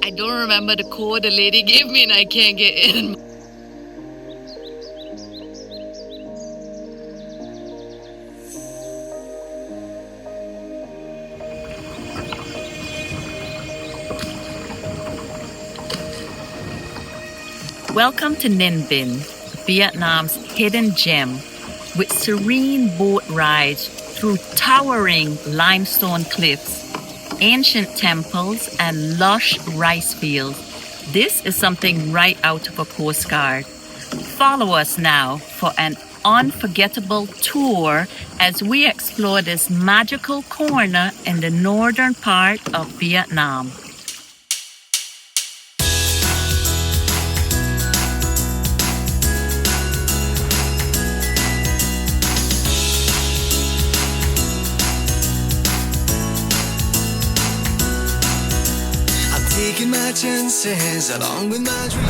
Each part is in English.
I don't remember the code the lady gave me and I can't get in. Welcome to Ninh Binh, Vietnam's hidden gem, with serene boat rides through towering limestone cliffs, ancient temples, and lush rice fields. This is something right out of a postcard. Follow us now for an unforgettable tour as we explore this magical corner in the northern part of Vietnam. Taking my chances along with my dreams.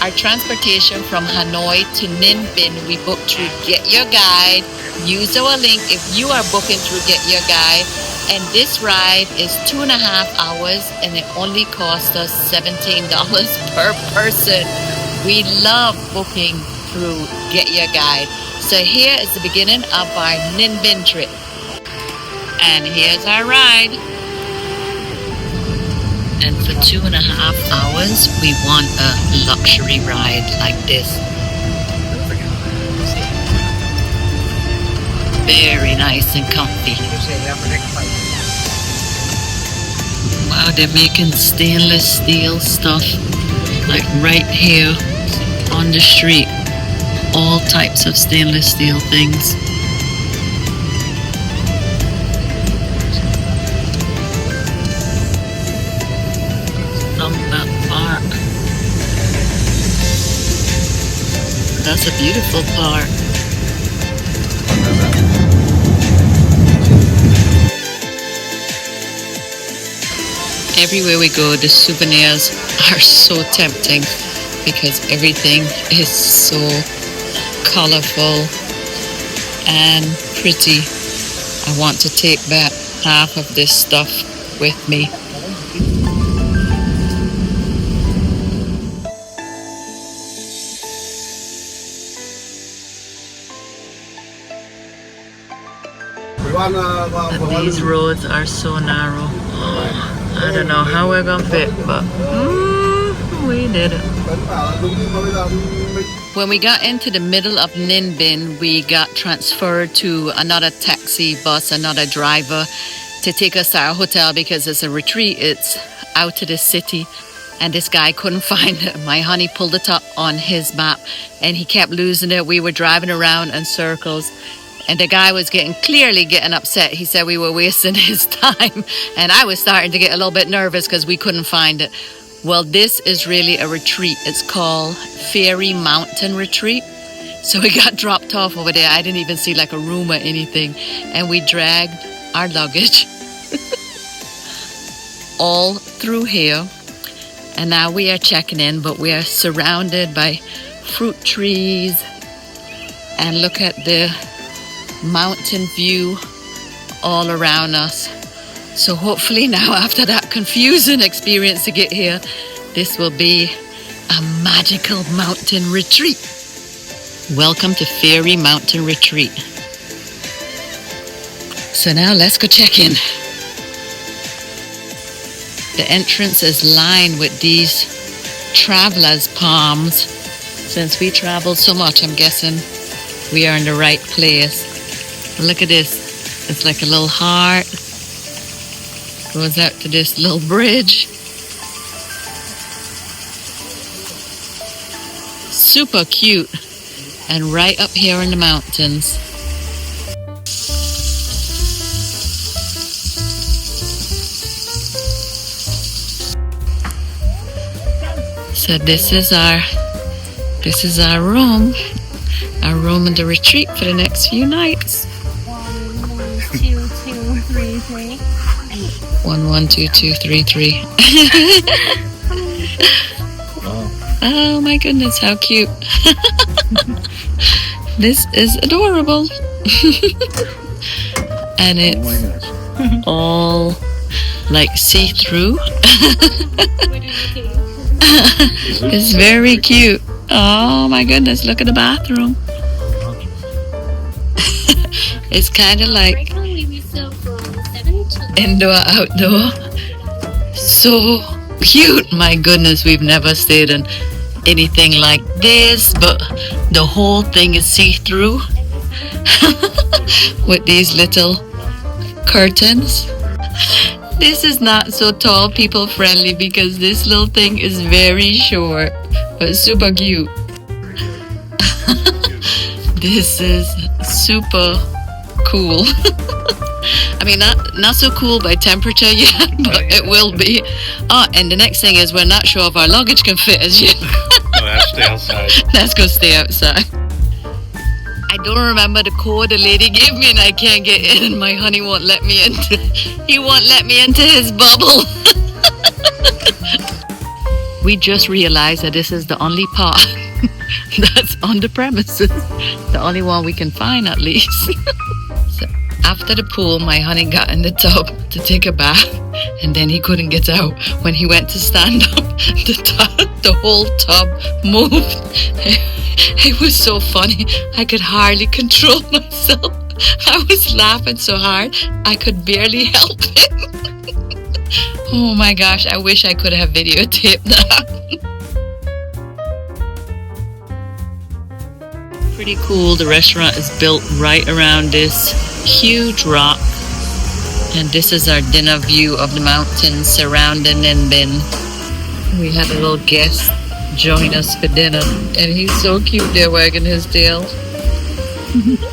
Our transportation from Hanoi to Ninh Binh we booked through Get Your Guide. Use our link if you are booking through Get Your Guide. And this ride is 2.5 hours and it only cost us $17 per person. We love booking through Get Your Guide. So here is the beginning of our Ninh Binh trip. And here's our ride. And for 2.5 hours, we want a luxury ride like this. Very nice and comfy. Wow, they're making stainless steel stuff like right here on the street. All types of stainless steel things. That park. That's a beautiful park. Everywhere we go, the souvenirs are so tempting because everything is so colorful and pretty. I want to take back half of this stuff with me. These roads are so narrow. I don't know how we're gonna fit, but we did it. When we got into the middle of Ninh Binh, we got transferred to another taxi bus, another driver, to take us to our hotel because it's a retreat. It's out of the city. And this guy couldn't find it. My honey pulled it up on his map and he kept losing it. We were driving around in circles. And the guy was clearly getting upset. He said we were wasting his time. And I was starting to get a little bit nervous because we couldn't find it. Well, this is really a retreat. It's called Fairy Mountain Retreat. So we got dropped off over there. I didn't even see like a room or anything. And we dragged our luggage all through here. And now we are checking in, but we are surrounded by fruit trees. And look at the mountain view all around us. So hopefully now, after that confusing experience to get here, this will be a magical mountain retreat. Welcome to Fairy Mountain Retreat. So now let's go check in. The entrance is lined with these travelers' palms. Since we travel so much, I'm guessing we are in the right place. Look at this. It's like a little heart. Goes out to this little bridge. Super cute. And right up here in the mountains. So this is our room. Our room in the retreat for the next few nights. 1 1 2 2 3 3. Oh my goodness, how cute. This is adorable. And it's all like see-through. It's very cute. Oh my goodness, look at the bathroom. It's kind of like indoor, outdoor. So cute. My goodness, we've never stayed in anything like this, but the whole thing is see-through with these little curtains. This is not so tall people friendly because this little thing is very short, but super cute. This is super cool. I mean, not so cool by temperature yet, but it will be. Oh, and the next thing is we're not sure if our luggage can fit as yet. No, let's stay outside. Let's go stay outside. I don't remember the code the lady gave me and I can't get in and my honey won't let me into. He won't let me into his bubble. We just realized that this is the only park that's on the premises. The only one we can find at least. So after the pool, my honey got in the tub to take a bath and then he couldn't get out. When he went to stand up, the whole tub moved. It was so funny. I could hardly control myself. I was laughing so hard, I could barely help him. Oh my gosh, I wish I could have videotaped that. Pretty cool. The restaurant is built right around this huge rock. And this is our dinner view of the mountains surrounding Ninh Binh. We had a little guest join us for dinner and he's so cute there wagging his tail.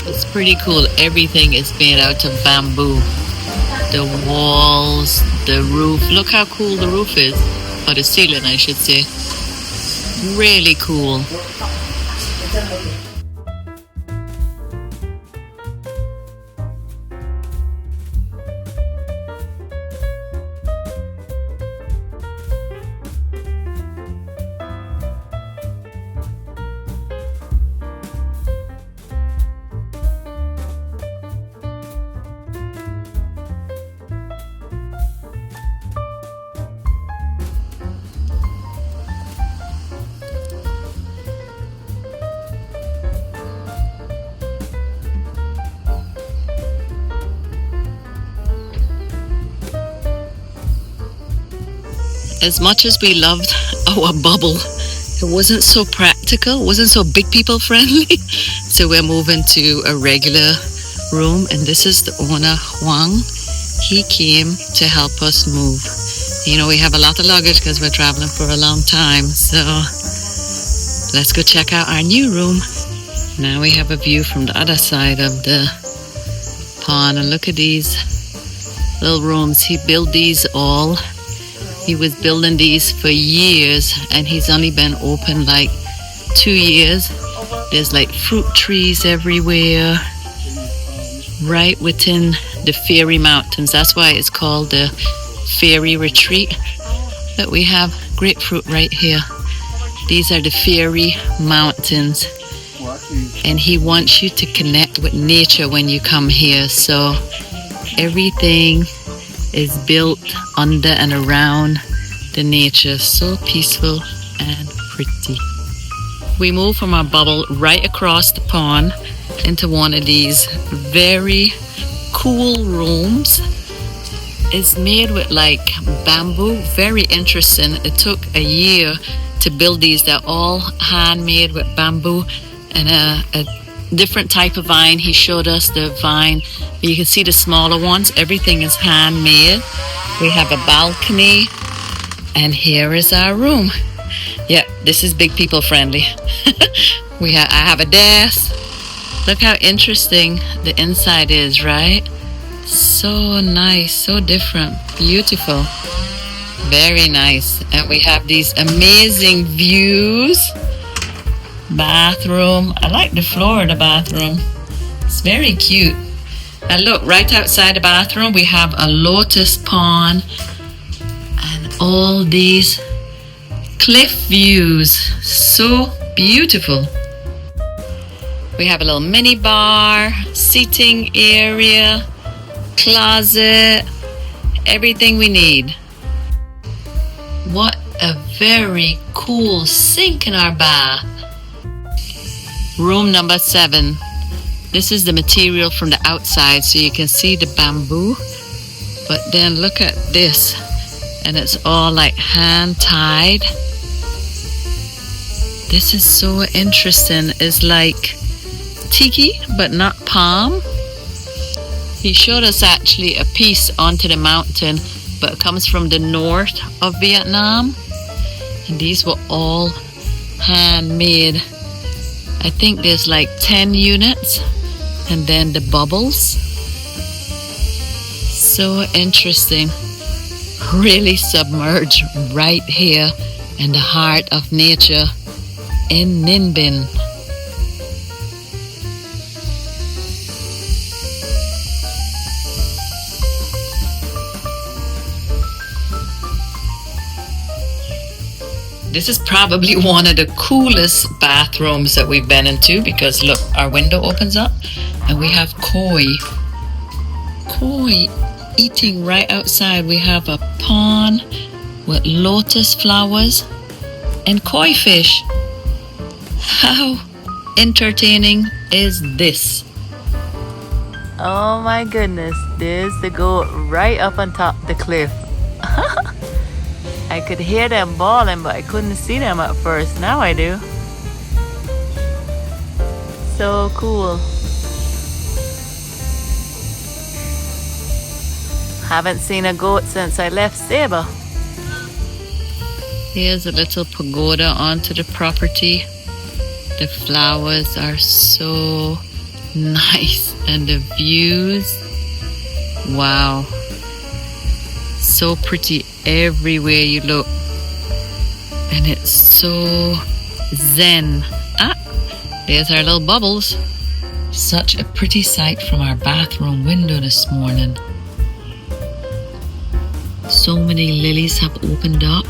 It's pretty cool. Everything is made out of bamboo. The walls, the roof. Look how cool the roof is. Or the ceiling, I should say. Really cool. As much as we loved our bubble, it wasn't so practical, it wasn't so big people friendly. So we're moving to a regular room and this is the owner, Huang. He came to help us move. You know, we have a lot of luggage because we're traveling for a long time. So let's go check out our new room. Now we have a view from the other side of the pond and look at these little rooms. He built these all. He was building these for years and he's only been open like 2 years. There's like fruit trees everywhere right within the Fairy Mountains. That's why it's called the Fairy Retreat. But we have grapefruit right here. These are the Fairy Mountains and he wants you to connect with nature when you come here. So everything is built under and around the nature. So peaceful and pretty. We moved from our bubble right across the pond into one of these very cool rooms. It's made with like bamboo, very interesting. It took a year to build these. They're all handmade with bamboo and a different type of vine. He showed us the vine. You can see the smaller ones. Everything is handmade. We have a balcony and here is our room. Yeah, this is big people friendly. I have a desk. Look how interesting the inside is, right? So nice, so different, beautiful, very nice. And we have these amazing views. Bathroom. I like the floor of the bathroom. It's very cute. And look, right outside the bathroom we have a lotus pond and all these cliff views. So beautiful. We have a little mini bar, seating area, closet, everything we need. What a very cool sink in our bath. Room number 7. This is the material from the outside, so you can see the bamboo. But then look at this. And it's all like hand tied. This is so interesting. It's like tiki, but not palm. He showed us actually a piece onto the mountain, but it comes from the north of Vietnam. And these were all handmade. I think there's like 10 units. And then the bubbles. So interesting. Really submerged right here in the heart of nature in Ninh Binh. This is probably one of the coolest bathrooms that we've been into, because look, our window opens up and we have koi eating right outside. We have a pond with lotus flowers and koi fish. How entertaining is this? Oh my goodness, there's the goat right up on top the cliff. I could hear them bawling, but I couldn't see them at first. Now I do. So cool. Haven't seen a goat since I left stable. Here's a little pagoda onto the property. The flowers are so nice, and the views, wow, so pretty everywhere you look, and it's so zen. There's our little bubbles. Such a pretty sight from our bathroom window this morning. So many lilies have opened up.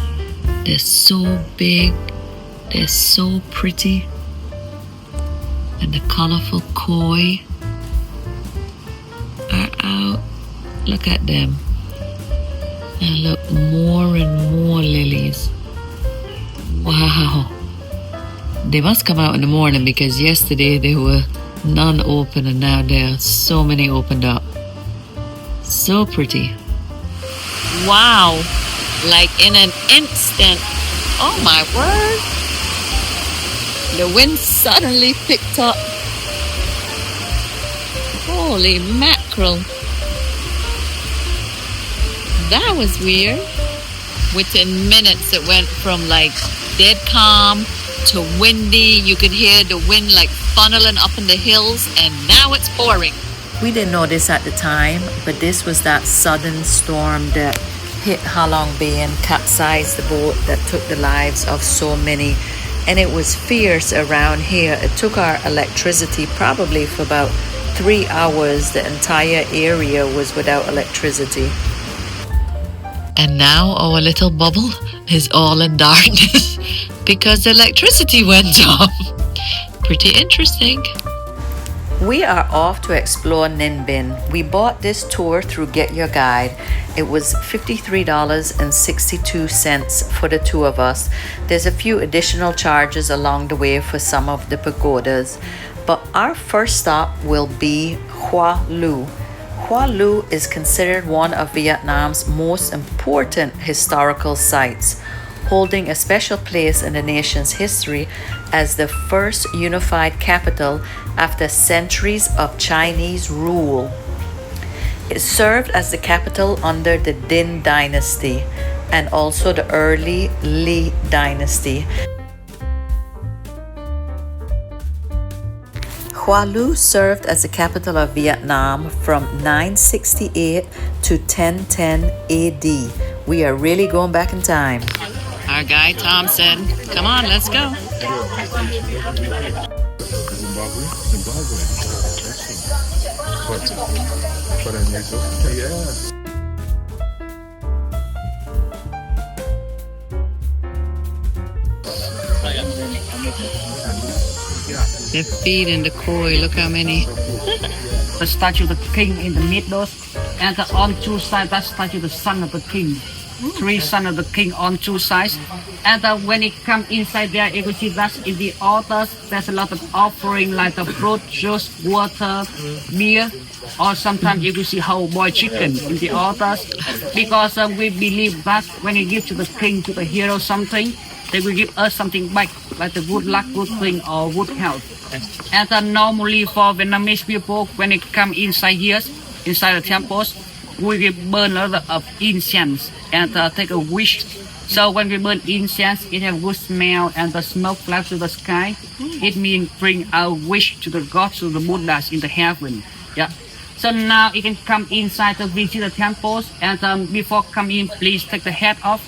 They're so big, they're so pretty, and the colorful koi are out. Look at them. And look, more and more lilies. Wow. They must come out in the morning, because yesterday there were none open and now there are so many opened up. So pretty. Wow. Like in an instant. Oh my word. The wind suddenly picked up. Holy mackerel. That was weird. Within minutes it went from like dead calm to windy. You could hear the wind like funneling up in the hills, and now it's pouring. We didn't know this at the time, but this was that sudden storm that hit Ha Long Bay and capsized the boat that took the lives of so many. And it was fierce around here. It took our electricity probably for about 3 hours. The entire area was without electricity. And now our little bubble is all in darkness because the electricity went off. Pretty interesting. We are off to explore Ninh Binh. We bought this tour through Get Your Guide. It was $53.62 for the two of us. There's a few additional charges along the way for some of the pagodas. But our first stop will be Hoa Lu. Hoa Lu is considered one of Vietnam's most important historical sites, holding a special place in the nation's history as the first unified capital after centuries of Chinese rule. It served as the capital under the Dinh dynasty and also the early Lý dynasty. Hoa Lu served as the capital of Vietnam from 968 to 1010 AD. We are really going back in time. Our guy Tom said, come on, let's go. They're feeding the koi. Look how many. The statue of the king in the middle, and on two sides that statue the son of the king. Three sons of the king on two sides, and when it come inside there, you can see that in the altars there's a lot of offering like the fruit, juice, water, beer, or sometimes you can see whole boiled chicken in the altars, because we believe that when you give to the king, to the hero something, they will give us something back, like the good luck, good thing, or good health. And normally for Vietnamese people, when they come inside here, inside the temples, we will burn a lot of incense and take a wish. So when we burn incense, it has good smell and the smoke flies to the sky. It means bring our wish to the gods, to the Buddhas in the heaven. Yeah. So now you can come inside to visit the temples, and before come in, please take the hat off.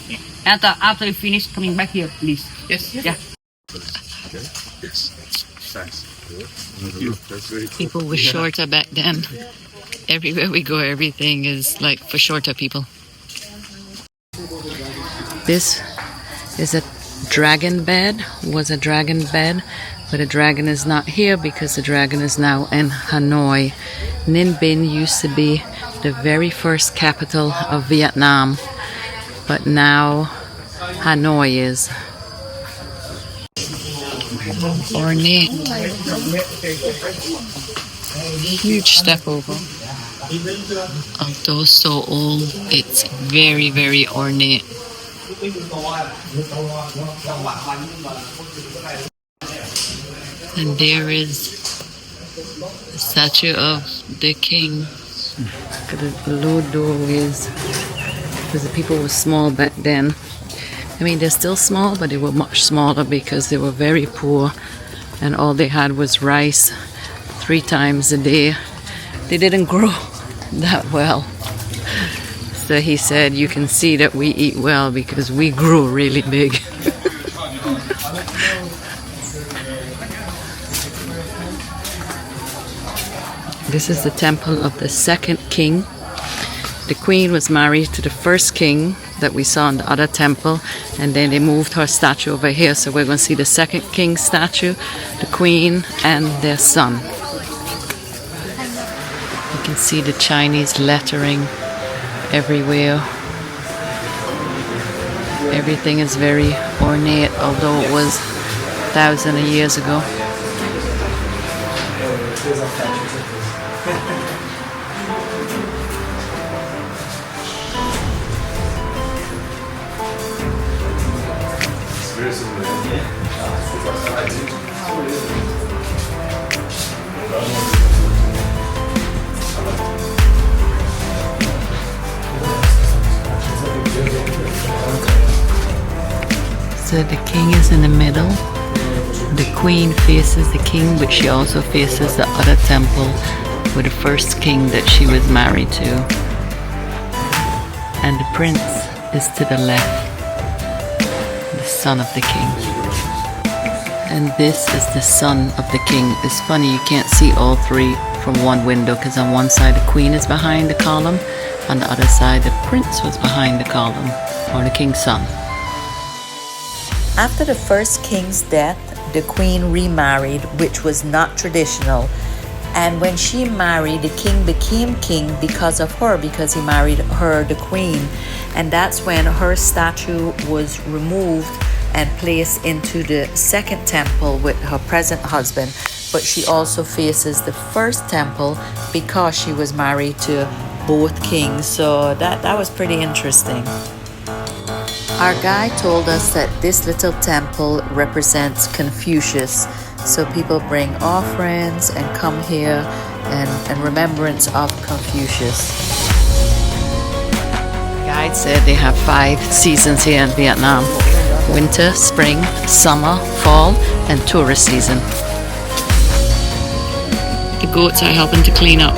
And after you finish, coming back here, please. Yes. Yeah. People were shorter back then. Everywhere we go, everything is like for shorter people. This is a dragon bed, was a dragon bed, but the dragon is not here because the dragon is now in Hanoi. Ninh Binh used to be the very first capital of Vietnam, but now Hanoi is. Ornate. Huge step over. Although so old, it's very, very ornate. And there is the statue of the king. Look at the low doorways. Because the people were small back then. I mean, they're still small, but they were much smaller because they were very poor. And all they had was rice 3 times a day. They didn't grow that well. So he said, you can see that we eat well because we grew really big. This is the temple of the second king. The queen was married to the first king that we saw in the other temple, and then they moved her statue over here. So we're going to see the second king statue, the queen, and their son. You can see the Chinese lettering everywhere. Everything is very ornate, although it was thousands of years ago. So the king is in the middle. The queen faces the king, but she also faces the other temple with the first king that she was married to. And the prince is to the left, the son of the king. And this is the son of the king. It's funny, you can't see all 3 from one window because on one side the queen is behind the column, on the other side the prince was behind the column, or the king's son. After the first king's death, the queen remarried, which was not traditional. And when she married, the king became king because of her, because he married her, the queen. And that's when her statue was removed and placed into the second temple with her present husband. But she also faces the first temple because she was married to both kings. So that was pretty interesting. Our guide told us that this little temple represents Confucius. So people bring offerings and come here in remembrance of Confucius. The guide said they have 5 seasons here in Vietnam: winter, spring, summer, fall, and tourist season. The goats are helping to clean up.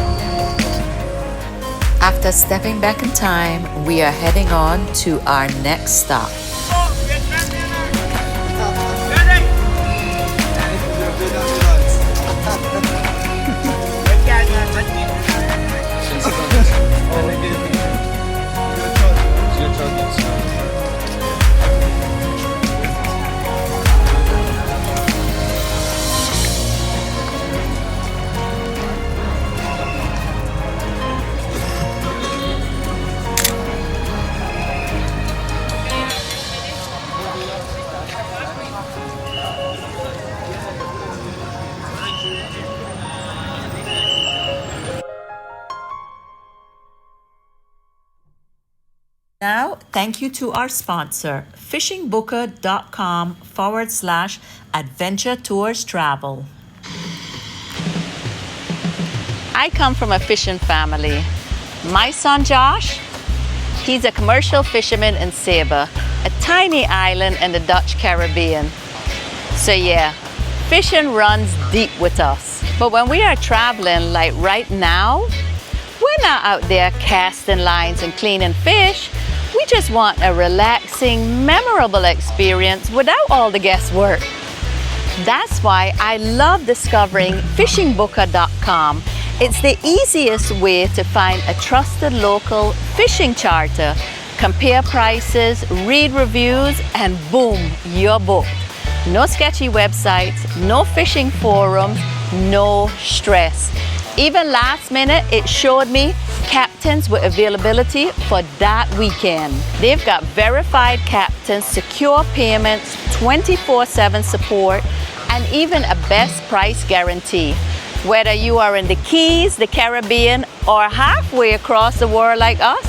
After stepping back in time, we are heading on to our next stop. Now, thank you to our sponsor, fishingbooker.com/adventure tours travel. I come from a fishing family. My son Josh, he's a commercial fisherman in Saba, a tiny island in the Dutch Caribbean. So yeah, fishing runs deep with us. But when we are traveling like right now, we're not out there casting lines and cleaning fish. We just want a relaxing, memorable experience without all the guesswork. That's why I love discovering fishingbooker.com. It's the easiest way to find a trusted local fishing charter, compare prices, read reviews, and boom, you're booked. No sketchy websites, no fishing forums, no stress. Even last minute, it showed me captains with availability for that weekend. They've got verified captains, secure payments, 24/7 support, and even a best price guarantee. Whether you are in the Keys, the Caribbean, or halfway across the world like us,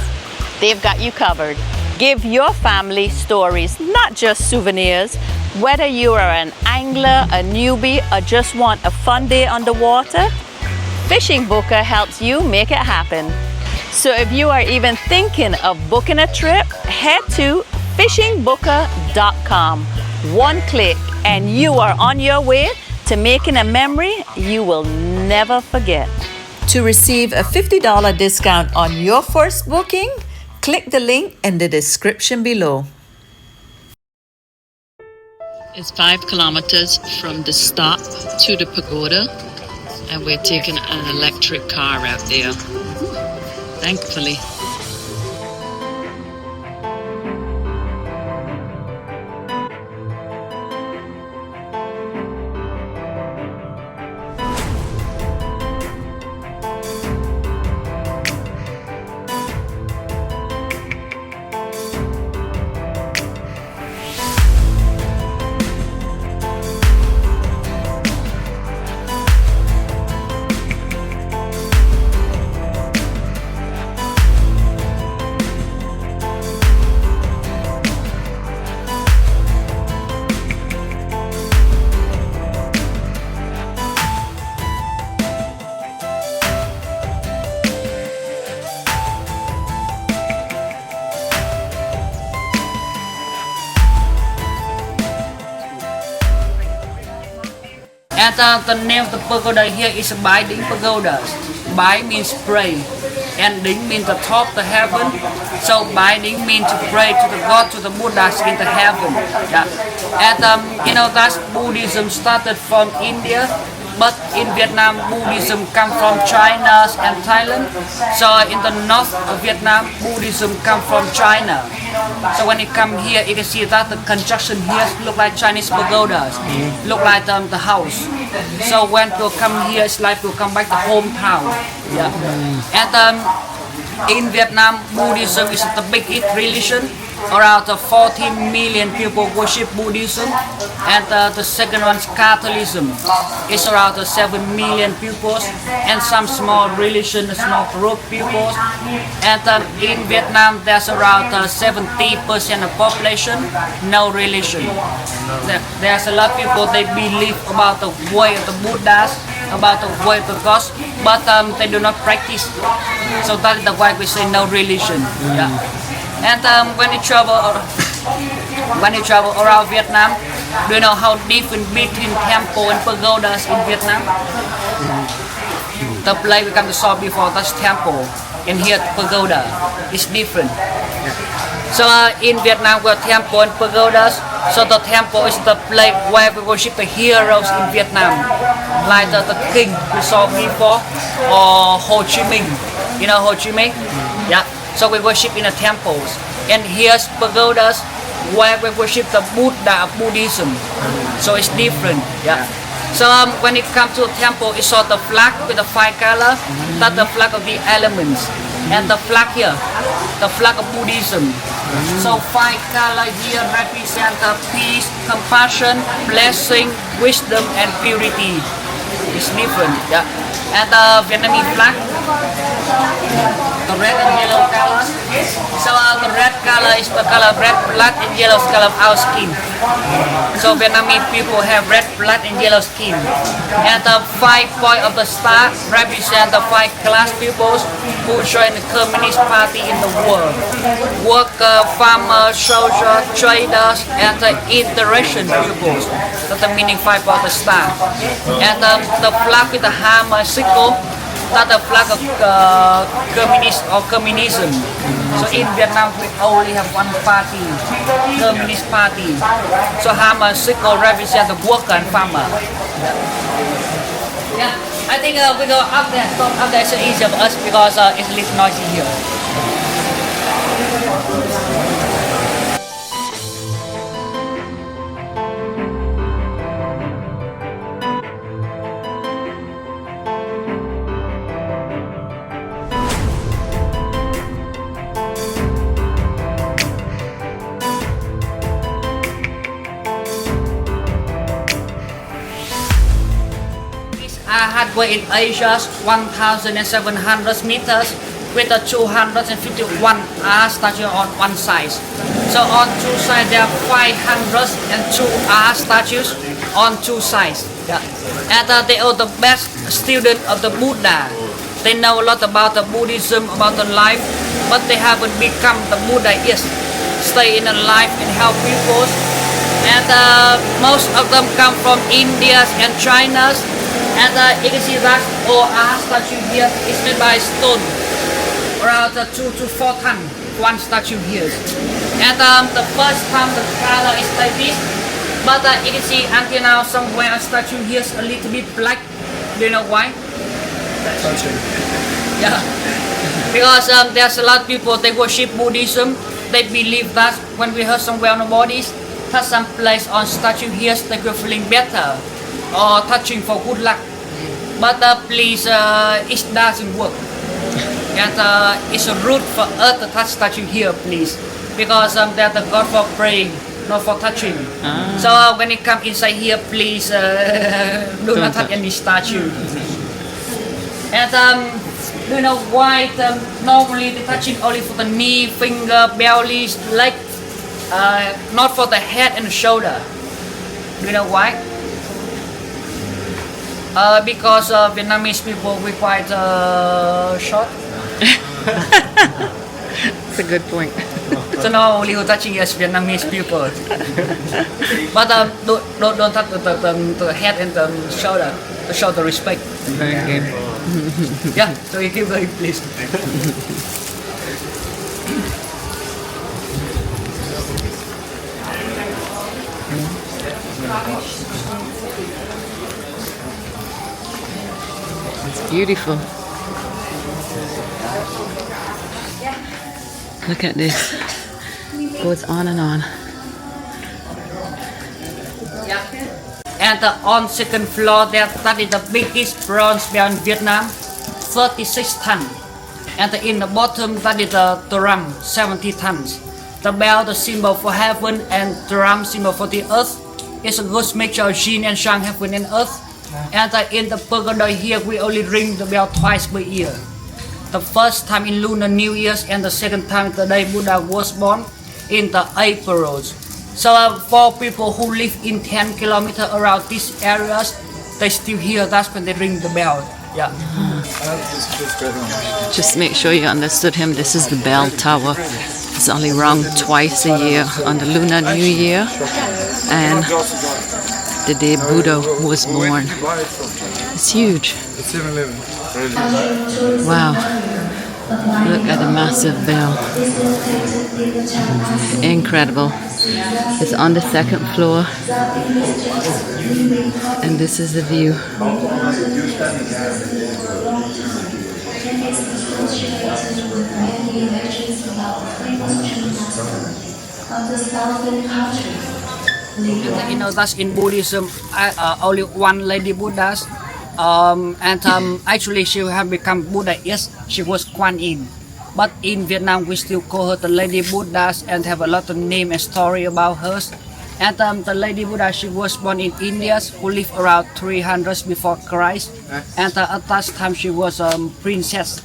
they've got you covered. Give your family stories, not just souvenirs. Whether you are an angler, a newbie, or just want a fun day on the water, Fishing Booker helps you make it happen. So if you are even thinking of booking a trip, head to fishingbooker.com. One click and you are on your way to making a memory you will never forget. To receive a $50 discount on your first booking, click the link in the description below. It's 5 kilometers from the stop to the pagoda, and we're taking an electric car out there, thankfully. And the name of the pagoda here is Bai Dinh Pagoda. Bai means pray, and Dinh means the top, the heaven. So Bai Dinh means to pray to the God, to the Buddhas in the heaven. Yeah. And that's Buddhism started from India, but in Vietnam, Buddhism come from China and Thailand. So in the north of Vietnam, Buddhism come from China. So when you come here, you can see that the construction here look like Chinese pagodas, look like the house. So when people come here, it's like to come back to hometown. Yeah. And in Vietnam, Buddhism is the biggest religion. Around 14 million people worship Buddhism, and the second one is Catholicism. It's around 7 million people, and some small religion, small group people. And in Vietnam, there's around 70% of population no religion. There's a lot of people they believe about the way of the Buddhas, about the way of the gods, but they do not practice. So that is the why we say no religion. Yeah. And when you travel around Vietnam, do you know how different between temple and pagodas in Vietnam? The place we come to saw before, that's temple, and here pagoda is different. So in Vietnam, we have temple and pagodas. So the temple is the place where we worship the heroes in Vietnam, like the king we saw before, or Ho Chi Minh. You know Ho Chi Minh? Yeah. So we worship in the temples, and here's pagodas where we worship the Buddha of Buddhism. So it's different, yeah. So when it comes to a temple, it's sort of flag with the 5 color. That's the flag of the elements, and the flag here, the flag of Buddhism. So 5 color here represent peace, compassion, blessing, wisdom, and purity. It's different, yeah. And the Vietnamese flag, the red and yellow colors. So the red color is the color red blood and yellow color of our skin. So Vietnamese people have red blood and yellow skin. And the 5 points of the star represent the 5 class peoples who join the Communist Party in the world. Worker, farmer, soldier, traders, and the interaction peoples. That's the meaning 5 of the star. And the flag with the hammer, sickle, that's the flag of communist or communism. So in Vietnam we only have one party, Communist Party. So hammer, sickle represent the worker and farmer. Yeah, I think we go up there. So up there is easier for us because it's a little noisy here. Halfway in Asia, 1,700 meters with a 251 statue on one side. So on two sides there are 502 statues on two sides. Yeah. And they are the best students of the Buddha. They know a lot about the Buddhism, about the life, but they haven't become the Buddhist. Stay in the life and help people. And most of them come from India and China. And you can see that all statue here is made by stone, around 2 to 4 tons, one statue here. And the first time the color is like this, but you can see until now somewhere a statue here is a little bit black. Do you know why? Yeah, because there's a lot of people, they worship Buddhism. They believe that when we hurt somewhere on the bodies, touch some place on statue here, they will feeling better or touching for good luck. But please, it doesn't work. And it's a rude for us to touch statue here, please, because they're the God for praying, not for touching. So when you come inside here, please do not touch any statue. And do you know why normally the touching only for the knee, finger, belly, leg, not for the head and the shoulder? Do you know why? Because Vietnamese people we quite short. That's a good point. So normally who touching is Vietnamese people. But don't touch the head and the shoulder to show the respect. Okay. Yeah, so you keep going, please. It's beautiful. Look at this. Goes on and on. Yeah. And on second floor there, that is the biggest bronze bell in Vietnam, 36 tons. And in the bottom, that is the drum, 70 tons. The bell, the symbol for heaven, and drum, symbol for the earth. It's a good mixture of yin and yang, heaven and earth. And in the pagoda here, we only ring the bell twice per year. The first time in Lunar New Year's and the second time the day Buddha was born in the April. So for people who live in 10 kilometers around these areas, they still hear that's when they ring the bell. Yeah. Just make sure you understood him. This is the bell tower. It's only rung twice a year on the Lunar New Year and the day Buddha was born. It's huge. Wow. Look at the massive bell. Incredible. It's on the second floor. And this is the view. You know, that's in Buddhism, only one lady Buddha. Actually she have become Buddhist. She was Kuan Yin. But in Vietnam we still call her the Lady Buddha and have a lot of name and story about her. And the Lady Buddha, she was born in India, who lived around 300 before Christ. And at that time she was a princess,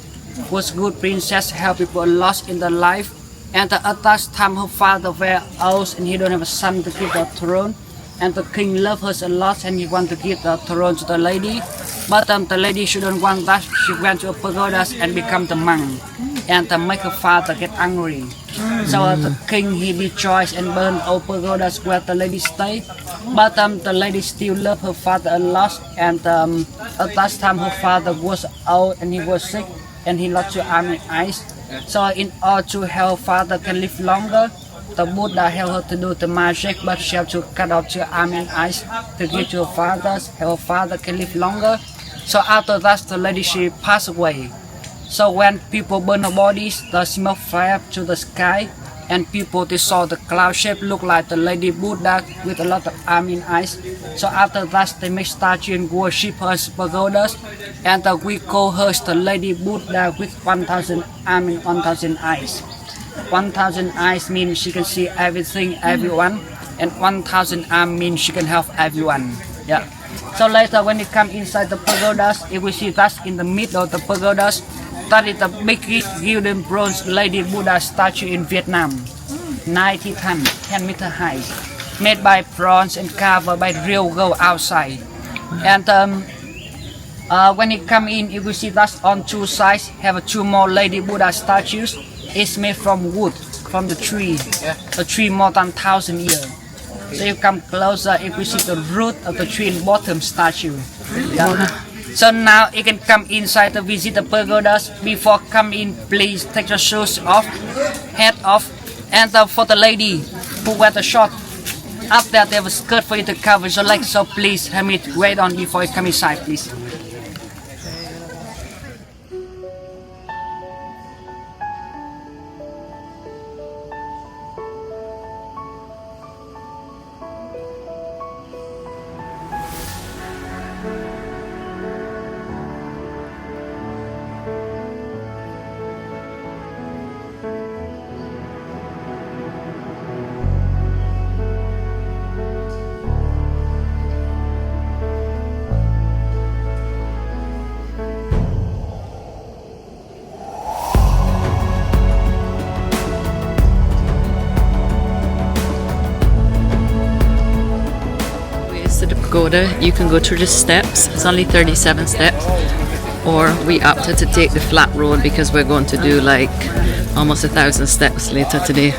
was good princess, help people lost in their life. And at that time her father very old and he don't have a son to give the throne. And the king loved her a lot and he want to give the throne to the lady. But the lady shouldn't want that. She went to a pagoda and become the monk. And make her father get angry. So the king he rejoiced and burned all pagodas where the lady stayed. But the lady still loved her father a lot. And at that time her father was old and he was sick and he lost his arm and eyes. So in order to help her father can live longer, the Buddha helped her to do the magic, but she had to cut off her arm and eyes to give to her father, her father can live longer. So after that, the lady she passed away. So when people burn her bodies, the smoke fly up to the sky, and people they saw the cloud shape look like the lady Buddha with a lot of arm and eyes. So after that, they make statue and worship her pagodas, and we call her the lady Buddha with 1,000 arm and 1,000 eyes. 1,000 eyes means she can see everything, everyone, and 1,000 arm means she can help everyone. Yeah. So later when you come inside the pagodas, you will see that in the middle of the pagodas, that is the biggest golden bronze Lady Buddha statue in Vietnam, 90 tons, 10 meter high, made by bronze and covered by real gold outside. And when you come in, you will see that on two sides have two more Lady Buddha statues. It's made from wood, from the tree, a tree more than 1,000 years. So you come closer, you will see the root of the tree in bottom statue. Yeah. So now you can come inside to visit the pagodas. Before come in, please take your shoes off, head off. And for the lady who wear the short, up there they have a skirt for you to cover your legs. So please have it wait on before you come inside, please. To the pagoda, you can go through the steps. It's only 37 steps, or we opted to take the flat road because we're going to do like almost 1,000 steps later today.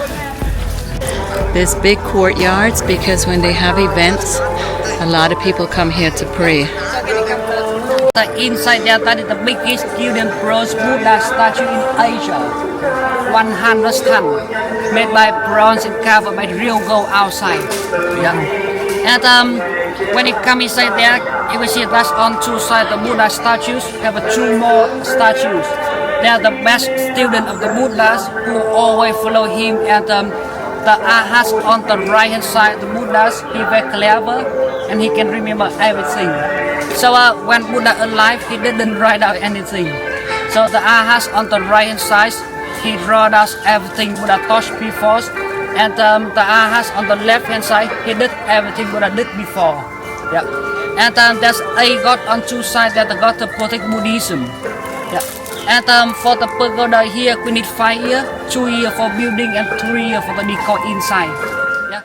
There's big courtyards because when they have events, a lot of people come here to pray. The inside there, that is the biggest golden bronze Buddha statue in Asia, 100 tons, made by bronze and covered by real gold outside. Yeah. And when you come inside there, you will see that on two sides the Buddha statues have two more statues. They are the best student of the Buddhas who always follow him. And the Arhats on the right hand side, the Buddhas, he very clever and he can remember everything. So when Buddha alive, he didn't write out anything. So the Arhats on the right hand side, he wrote out everything Buddha taught before. And the Arhats on the left hand side, he did everything Buddha did before. Yeah. And there's a god on two sides that the god to protect Buddhism. Yeah. And for the pagoda here, we need 5 years, 2 years for building and 3 years for the decor inside. Yeah.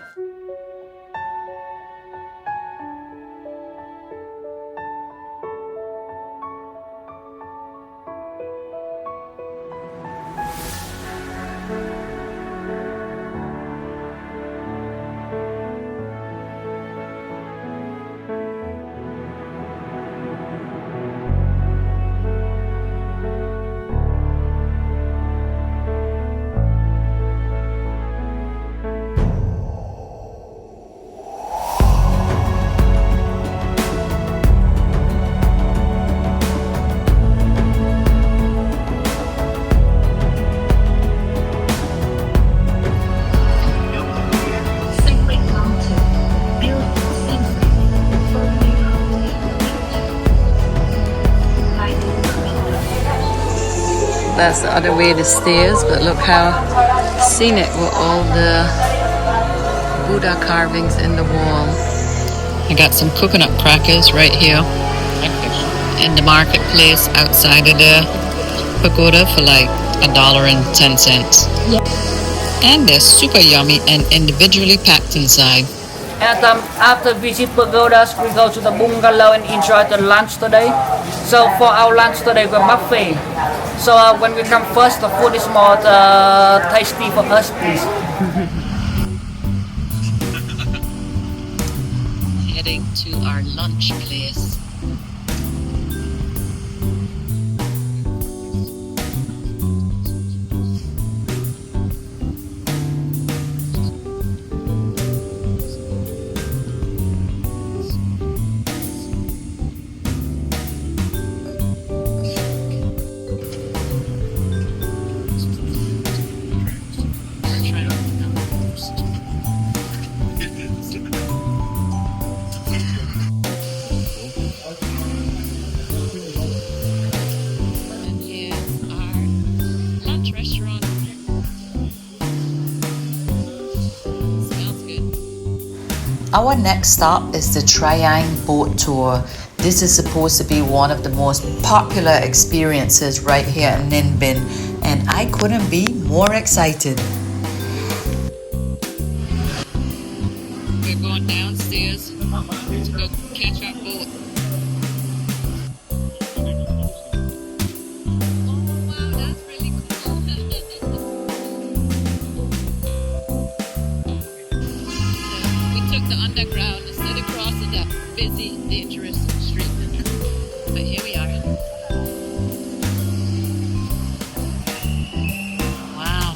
That's the other way, the stairs, but look how scenic with all the Buddha carvings in the wall. I got some coconut crackers right here in the marketplace outside of the pagoda for like $1.10. Yeah. And they're super yummy and individually packed inside. And after visit pagodas, we go to the bungalow and enjoy the lunch today. So for our lunch today, we're buffet. So when we come first, the food is more tasty for us, please. Heading to our lunch place. Our next stop is the Trang boat tour. This is supposed to be one of the most popular experiences right here in Ninh Binh, and I couldn't be more excited. We're going downstairs to go catch our boat. Underground instead of crossing that busy, dangerous street. But here we are. Wow.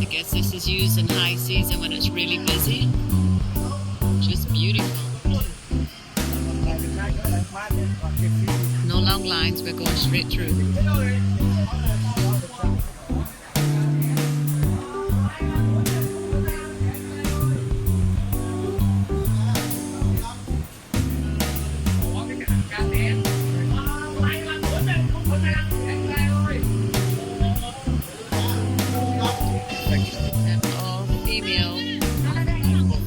I guess this is used in high season when it's really busy. Just beautiful. No long lines, we're going straight through.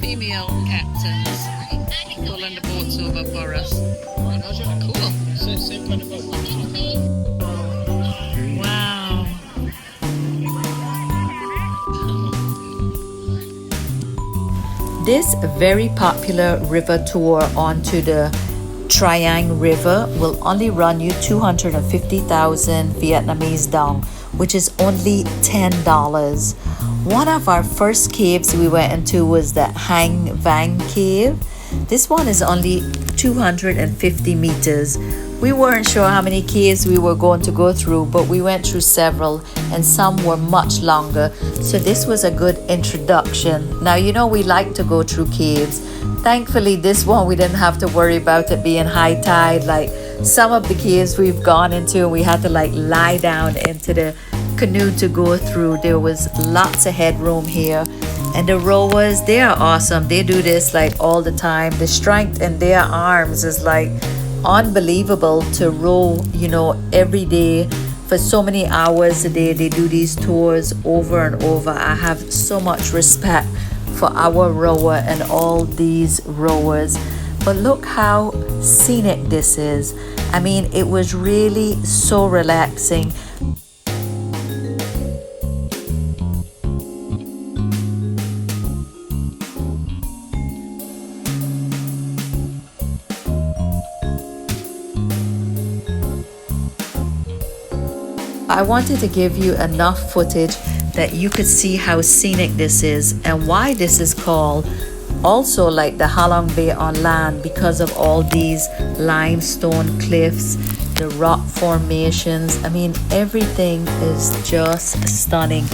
Female captains pulling the boats over for us. Cool. Wow. This very popular river tour onto the Trang River will only run you 250,000 Vietnamese dong, which is only $10. One of our first caves we went into was the Hang Vang Cave. This one is only 250 meters. We weren't sure how many caves we were going to go through, but we went through several and some were much longer. So this was a good introduction. Now, you know, we like to go through caves. Thankfully, this one we didn't have to worry about it being high tide. Like some of the caves we've gone into, we had to like lie down into the canoe to go through. There was lots of headroom here, and the rowers, they are awesome. They do this like all the time. The strength in their arms is like unbelievable to row, you know, every day for so many hours a day. They do these tours over and over. I have so much respect for our rower and all these rowers. But look how scenic this is. I mean, it was really so relaxing. I wanted to give you enough footage that you could see how scenic this is and why this is called also like the Halong Bay on land, because of all these limestone cliffs, the rock formations. I mean, everything is just stunning.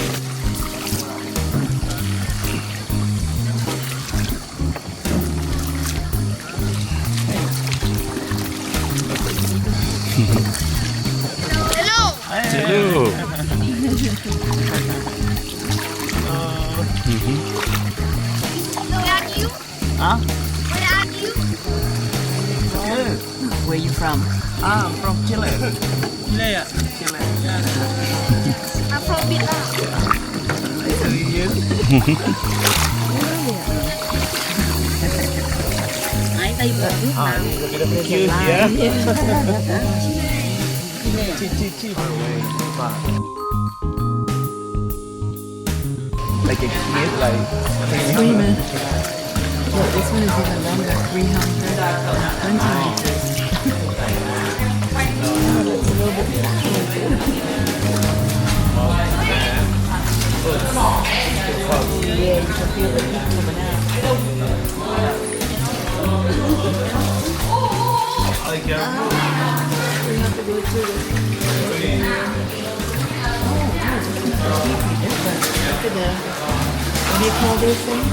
Hello. Where are you? Huh? Where are you? Where you from? I'm from Vietnam. Like a kid, like 3 minutes. Look, this one is even longer, 320 meters. That's a little bit yeah, you can feel the heat coming out. We have to go through this. Completely different. Look at the, what do you call these things?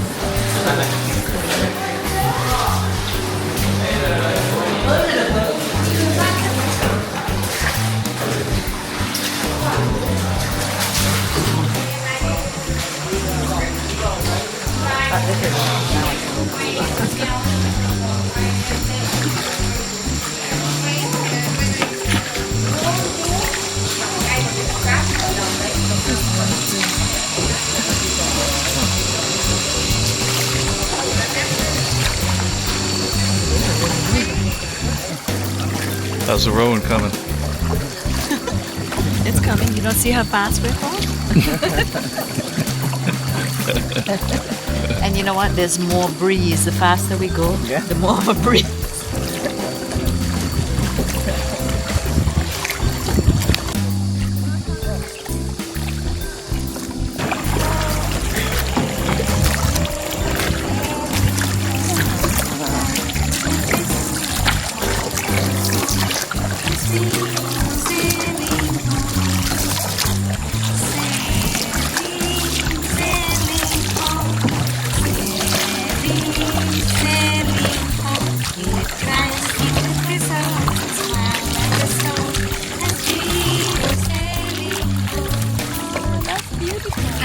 How's the rowing coming? It's coming. You don't see how fast we're going? And you know what? There's more breeze. The faster we go, the more of a breeze.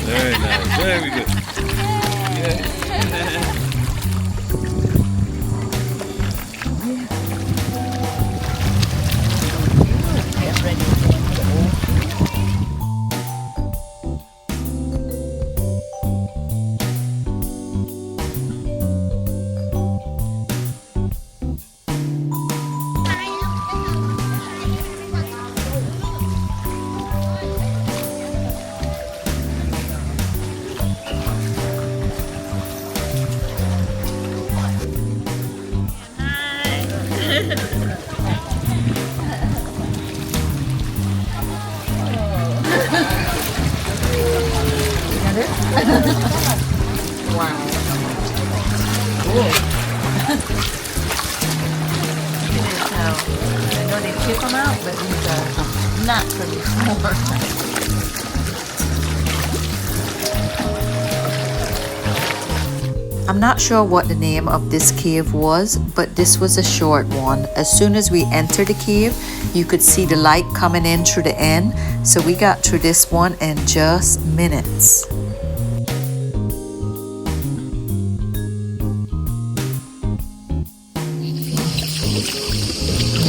Very nice. Very good. Wow. Cool. I know they chip them out, but these are naturally small. I'm not sure what the name of this cave was, but this was a short one. As soon as we entered the cave, you could see the light coming in through the end, so we got through this one in just minutes.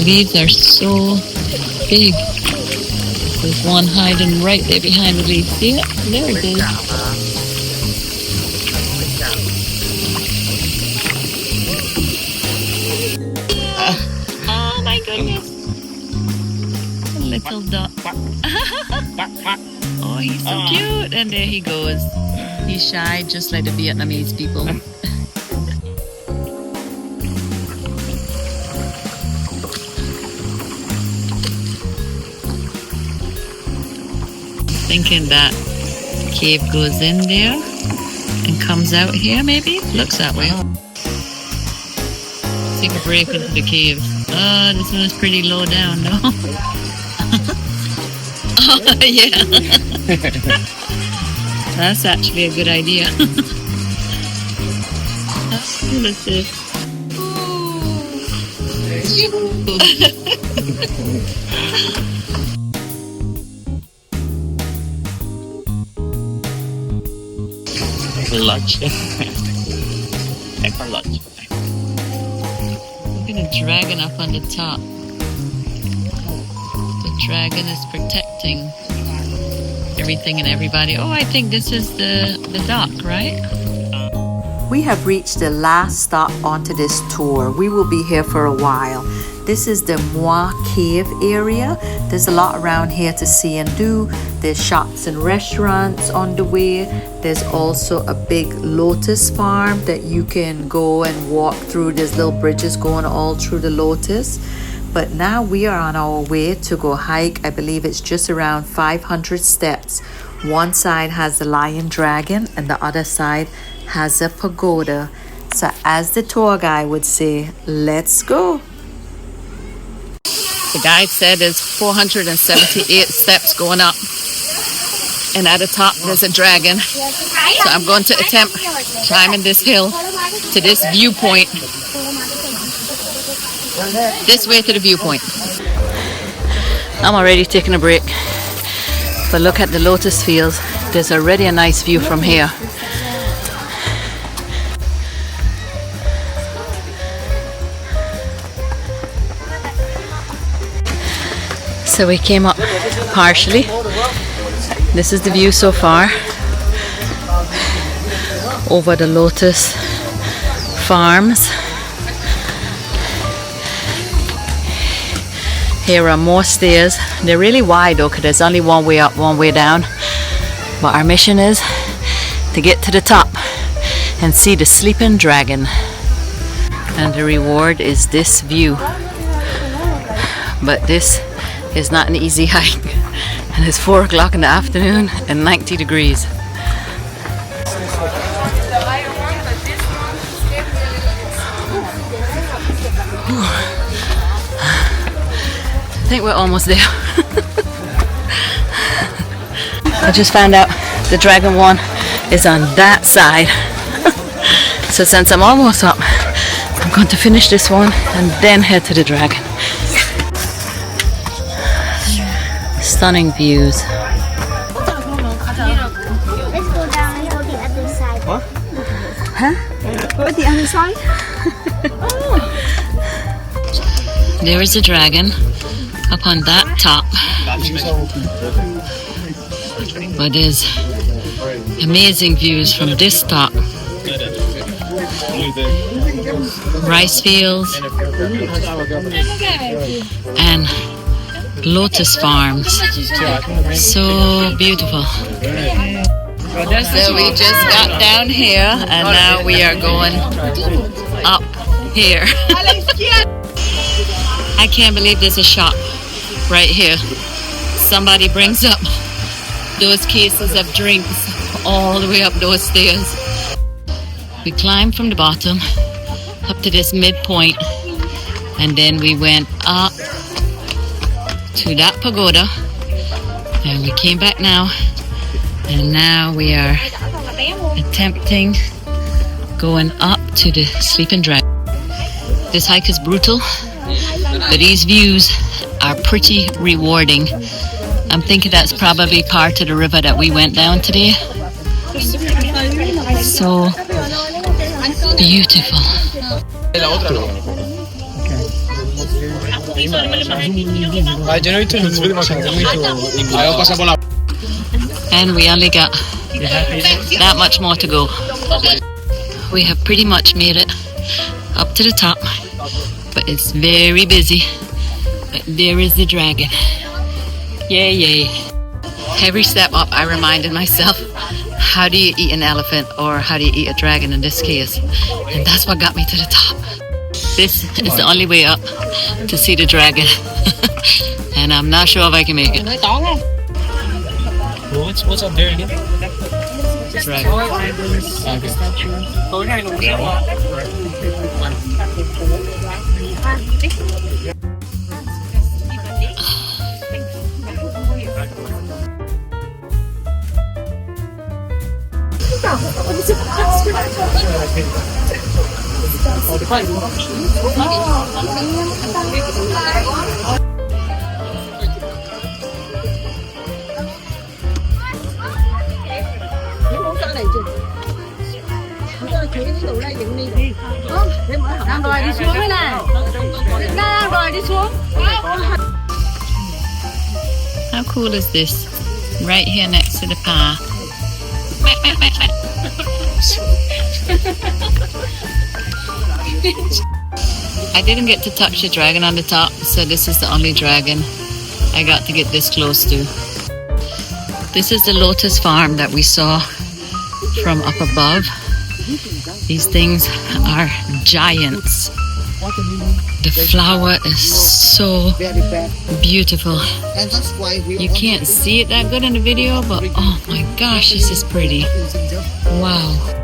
Leaves are so big. There's one hiding right there behind the leaf. See it? There it is. Oh my goodness. A little duck. Oh, he's so cute. And there he goes. He's shy just like the Vietnamese people. Thinking that cave goes in there and comes out here, maybe? Looks that way. Take a break into the cave. Oh, this one is pretty low down, no? Oh, yeah. That's actually a good idea. Let's see. Lunch. For lunch. Look at the dragon up on the top. The dragon is protecting everything and everybody. Oh, I think this is the dock, right? We have reached the last stop onto this tour. We will be here for a while. This is the Mua Cave area. There's a lot around here to see and do. There's shops and restaurants on the way. There's also a big lotus farm that you can go and walk through. There's little bridges going all through the lotus. But now we are on our way to go hike. I believe it's just around 500 steps. One side has the lion dragon and the other side has a pagoda. So as the tour guide would say, let's go. The guide said there's 478 steps going up. And at the top there's a dragon. So I'm going to attempt climbing this hill to this viewpoint. This way to the viewpoint. I'm already taking a break. But look at the lotus fields. There's already a nice view from here. So we came up partially. This is the view so far over the lotus farms. Here are more stairs. They're really wide though, because there's only one way up, one way down. But our mission is to get to the top and see the sleeping dragon. And the reward is this view. But this is not an easy hike. And it's 4 o'clock in the afternoon and 90 degrees. I think we're almost there. I just found out the dragon one is on that side. So since I'm almost up, I'm going to finish this one and then head to the dragon. Stunning views. Let's go down and go the other side. What? Huh? Go the other side? There is a dragon up on that top. But there's amazing views from this top. Rice fields and lotus farms. So beautiful. So we just got down here and now we are going up here. I can't believe there's a shop right here. Somebody brings up those cases of drinks all the way up those stairs. We climbed from the bottom up to this midpoint and then we went up to that pagoda and we came back now and now we are attempting going up to the sleeping dragon. This hike is brutal, but these views are pretty rewarding. I'm thinking that's probably part of the river that we went down today. So beautiful. And we only got that much more to go. We have pretty much made it up to the top, but it's very busy. But there is the dragon. Yay, yay. Every step up I reminded myself, how do you eat an elephant, or how do you eat a dragon in this case? And that's what got me to the top. This is the only way up to see the dragon. And I'm not sure if I can make it. What's up there again? Dragon. How cool is this? Right here next to the path. I didn't get to touch the dragon on the top, so this is the only dragon I got to get this close to. This is the lotus farm that we saw from up above. These things are giants. The flower is so beautiful. You can't see it that good in the video, but oh my gosh, this is pretty. Wow.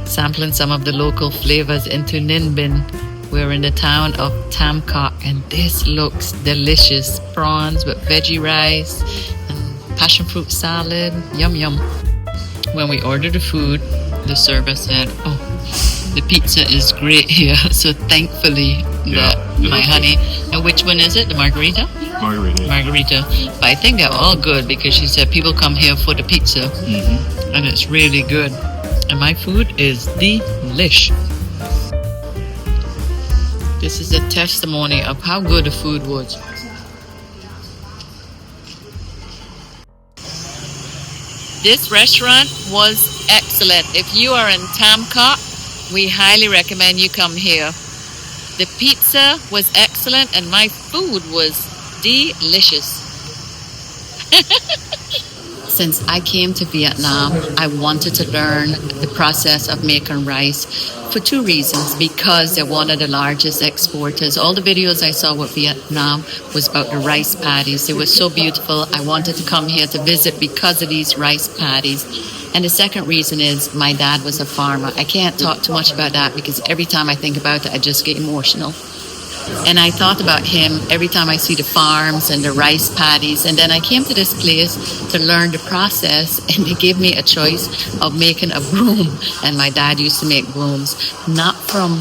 Sampling some of the local flavors into Ninh Binh. We're in the town of Tam Kok, and this looks delicious. Prawns with veggie rice and passion fruit salad. Yum yum. When we ordered the food, the server said, "Oh, the pizza is great here." So thankfully, my honey. And which one is it? The margarita? Margarita. But I think they're all good because she said people come here for the pizza, and it's really good. And my food is delish. This is a testimony of how good the food was. This restaurant was excellent. If you are in Tam Kok, we highly recommend you come here. The pizza was excellent and my food was delicious. Since I came to Vietnam, I wanted to learn the process of making rice for two reasons. Because they're one of the largest exporters. All the videos I saw with Vietnam was about the rice paddies. They were so beautiful. I wanted to come here to visit because of these rice paddies. And the second reason is my dad was a farmer. I can't talk too much about that because every time I think about it, I just get emotional. And I thought about him every time I see the farms and the rice paddies. And then I came to this place to learn the process, and they gave me a choice of making a broom. And my dad used to make brooms, not from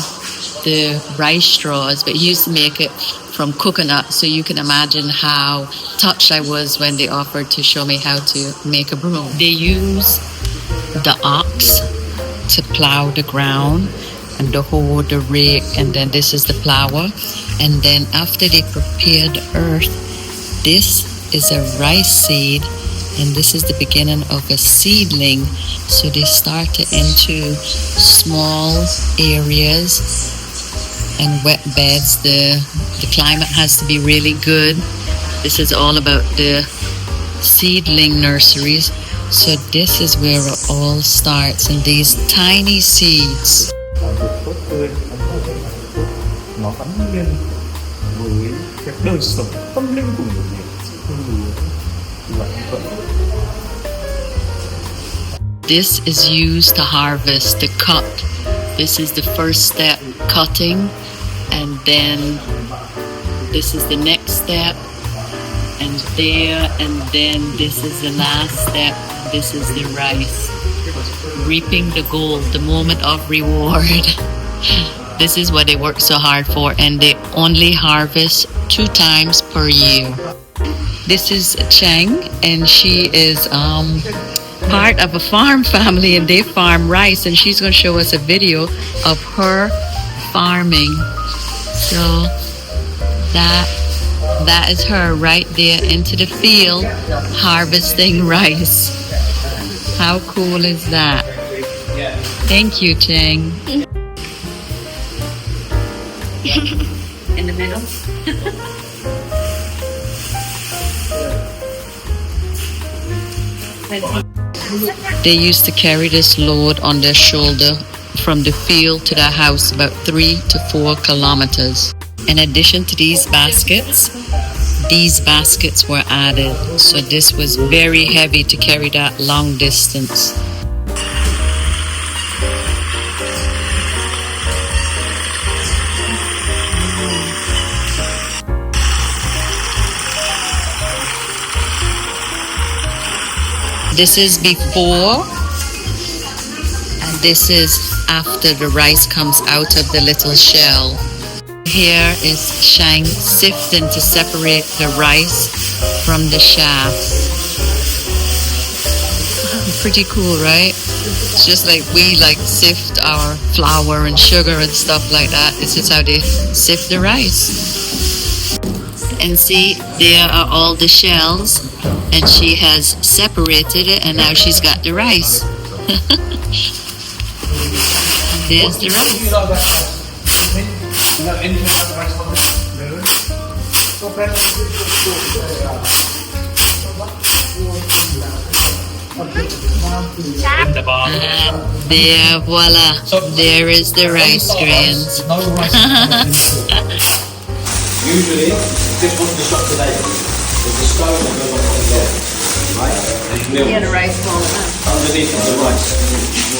the rice straws, but he used to make it from coconut. So you can imagine how touched I was when they offered to show me how to make a broom. They use the ox to plow the ground, and the hoe, the rake, and then this is the plower. And then after they prepare the earth, this is a rice seed, and this is the beginning of a seedling. So they start it into small areas and wet beds. The climate has to be really good. This is all about the seedling nurseries. So this is where it all starts, in these tiny seeds. Tốt tươi, nó gắn liền với cái đời sống tâm linh của người Việt. This is used to harvest, to cut. This is the first step, cutting, and then this is the next step, and then this is the last step. This is the rice. Reaping the gold, the moment of reward. This is what they work so hard for, and they only harvest 2 times per year. This is Chang, and she is part of a farm family, and they farm rice, and she's going to show us a video of her farming. So that is her right there into the field harvesting rice. How cool is that? Thank you, Chang. In the middle. They used to carry this load on their shoulder from the field to the house, about 3 to 4 kilometers. In addition to these baskets were added, so this was very heavy to carry that long distance. This is before, and this is after the rice comes out of the little shell. Here is Shang sifting to separate the rice from the chaff. Pretty cool, right? It's just like we sift our flour and sugar and stuff like that. This is how they sift the rice. And see, there are all the shells, and she has separated it, and now she's got the rice. There's the rice. And there, voila, there is the rice grains. Usually, this wasn't the shop today. There's a stone that goes on top of there, right? And it's milled. Yeah, the rice ball. Underneath is the rice.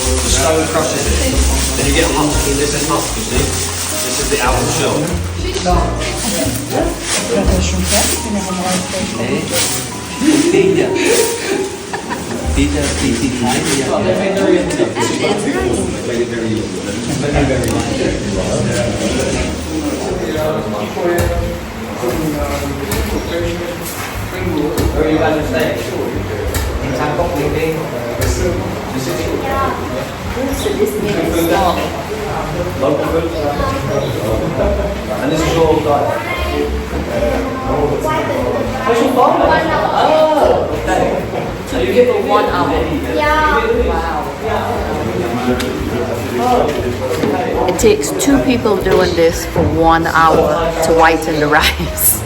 The stone crushes it. Then you get a husk. This is husk, you see. This is the outer shell. And this is all like So you give it 1 hour. Yeah. It takes 2 people doing this for 1 hour to whiten the rice.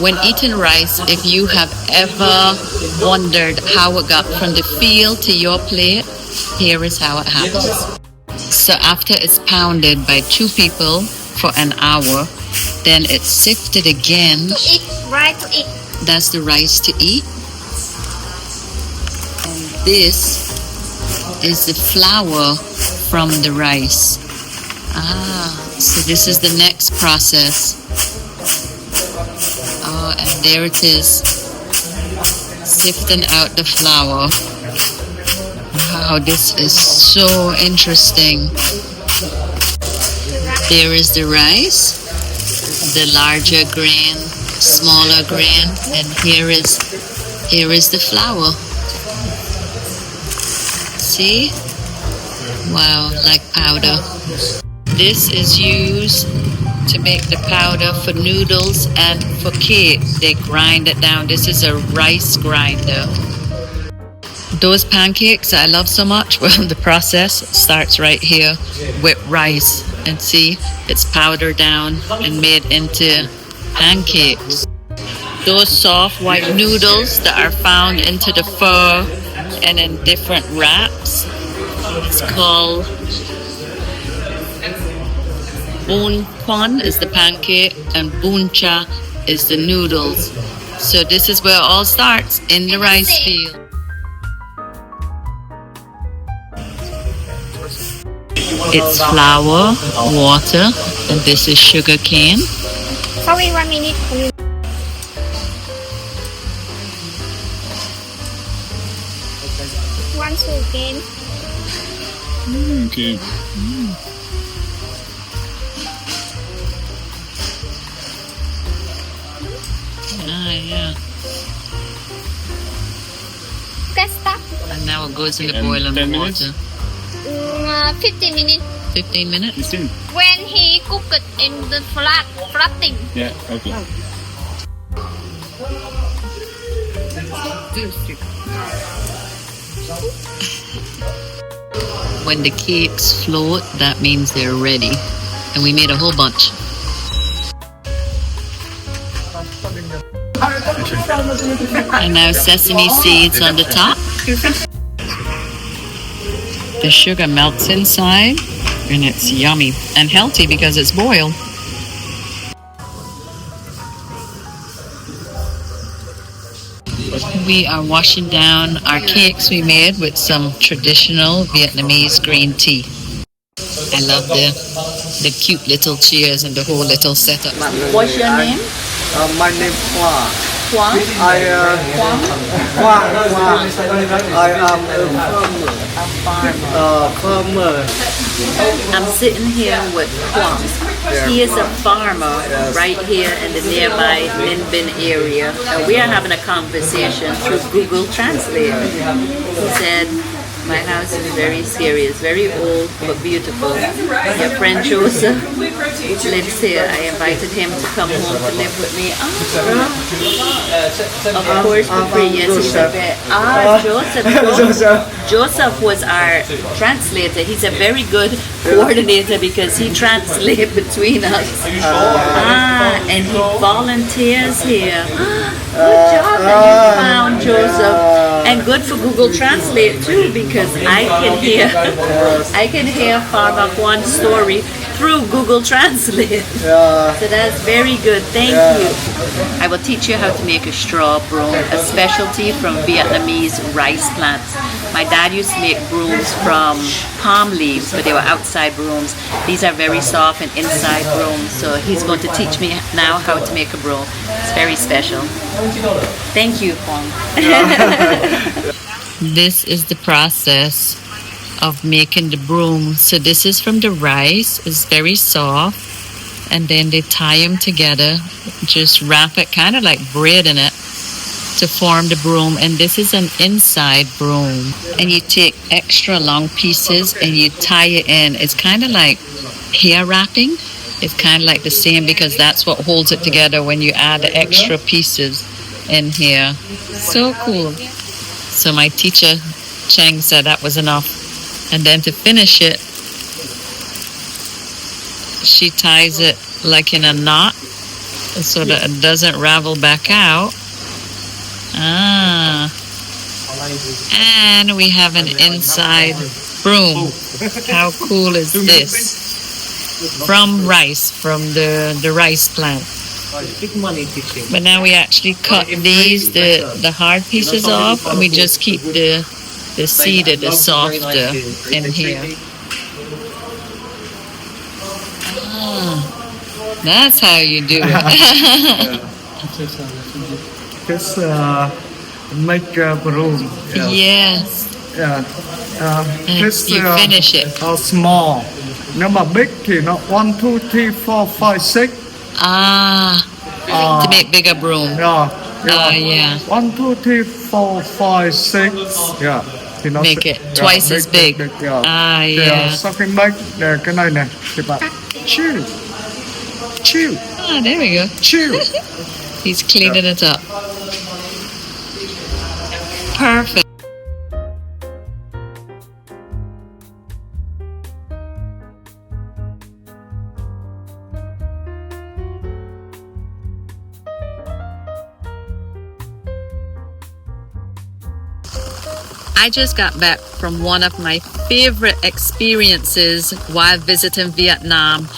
When eating rice, if you have ever wondered how it got from the field to your plate, here is how it happens. So after it's pounded by 2 people for an hour, then it's sifted again. To eat, right? To eat. That's the rice to eat. And this is the flour from the rice. So this is the next process. Oh, and there it is. Sifting out the flour. Wow, this is so interesting. There is the rice, the larger grain, smaller grain, and here is the flour. See? Wow, like powder. This is used to make the powder for noodles and for cake. They grind it down. This is a rice grinder. Those pancakes I love so much, well, the process starts right here with rice. And see, it's powdered down and made into pancakes. Those soft white noodles that are found into the pho and in different wraps, it's called bun kwan is the pancake and bun cha is the noodles. So this is where it all starts, in the rice field. It's flour, water, and this is sugar cane. Sorry, 1 minute. Once again. Okay. Yeah. Okay, stop. And now it goes in the And boiling 10 minutes? water. 15 minutes. 15 minutes? 15. When he cook it in the flatting. Yeah, okay. When the cakes float, that means they're ready. And we made a whole bunch. And now sesame seeds on the top. The sugar melts inside, and it's yummy and healthy because it's boiled. We are washing down our cakes we made with some traditional Vietnamese green tea. I love the cute little chairs and the whole little setup. What's your name? My name is Hoa. Hoa? I am a farmer. I'm sitting here with Hoa. He is a farmer right here in the nearby Ninh Binh area. We are having a conversation through Google Translate. He said, My house is very scary. It's very old but beautiful. My friend Joseph lives here. I invited him to come home to live with me. Of course, for free. Yes, he's a bit. Joseph. Joseph was our translator. He's a very good coordinator because he translates between us. And he volunteers here. Good job that you found, Joseph. And good for Google Translate too, because I can hear Farmer Kwan's story through Google Translate. So that's very good. Thank you. I will teach you how to make a straw broom, a specialty from Vietnamese rice plants. My dad used to make brooms from palm leaves, but they were outside brooms. These are very soft and inside brooms. So he's going to teach me now how to make a broom. It's very special. Thank you, Kwang. This is the process of making the broom. So this is from the rice. It's very soft. And then they tie them together. Just wrap it kind of like bread in it to form the broom. And this is an inside broom. And you take extra long pieces and you tie it in. It's kind of like hair wrapping. It's kind of like the same because that's what holds it together when you add the extra pieces in here. So cool. So my teacher, Cheng, said that was enough. And then to finish it, she ties it like in a knot so that it doesn't ravel back out. And we have an inside broom. How cool is this? From rice, from the rice plant. But now we actually cut these, the hard pieces off, and we just keep the seeded, the softer in here. That's how you do it. Just make a broom. Yes. This you finish it. Small. Nếu mà big thì nó 1, 2, 3, 4, 5, 6. To make bigger broom. Yeah. 1, 2, 3, 4, 5, 6. Yeah. Thì nó make it twice as big. Sau khi make cái này này thì bạn chill. There we go. Chill. He's cleaning it up. Perfect. I just got back from one of my favorite experiences while visiting Vietnam.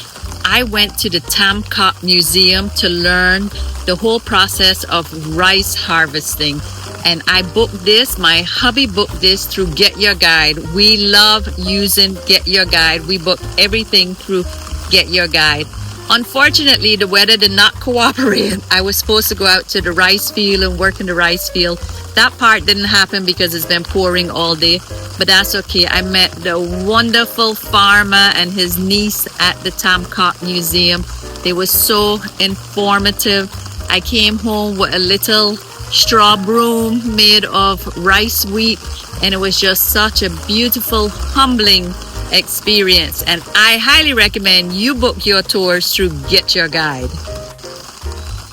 I went to the Tam Coc Museum to learn the whole process of rice harvesting. And I booked this, my hubby booked this through Get Your Guide. We love using Get Your Guide. We book everything through Get Your Guide. Unfortunately, the weather did not cooperate. I was supposed to go out to the rice field and work in the rice field. That part didn't happen because it's been pouring all day, but that's okay. I met the wonderful farmer and his niece at the Tam Coc Museum. They were so informative. I came home with a little straw broom made of rice wheat, and it was just such a beautiful, humbling experience. And I highly recommend you book your tours through Get Your Guide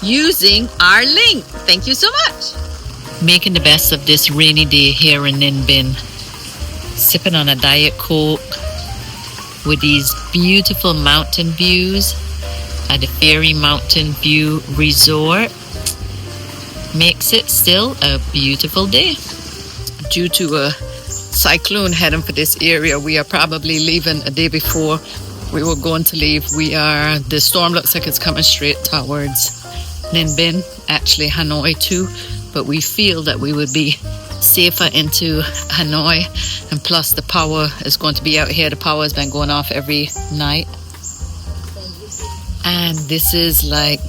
using our link. Thank you so much. Making the best of this rainy day here in Ninh Binh. Sipping on a Diet Coke with these beautiful mountain views at the Fairy Mountain View Resort. Makes it still a beautiful day. Due to a cyclone heading for this area, we are probably leaving a day before we were going to leave. The storm looks like it's coming straight towards Ninh Binh, actually Hanoi too. But we feel that we would be safer into Hanoi. And plus the power is going to be out here. The power has been going off every night. And this is like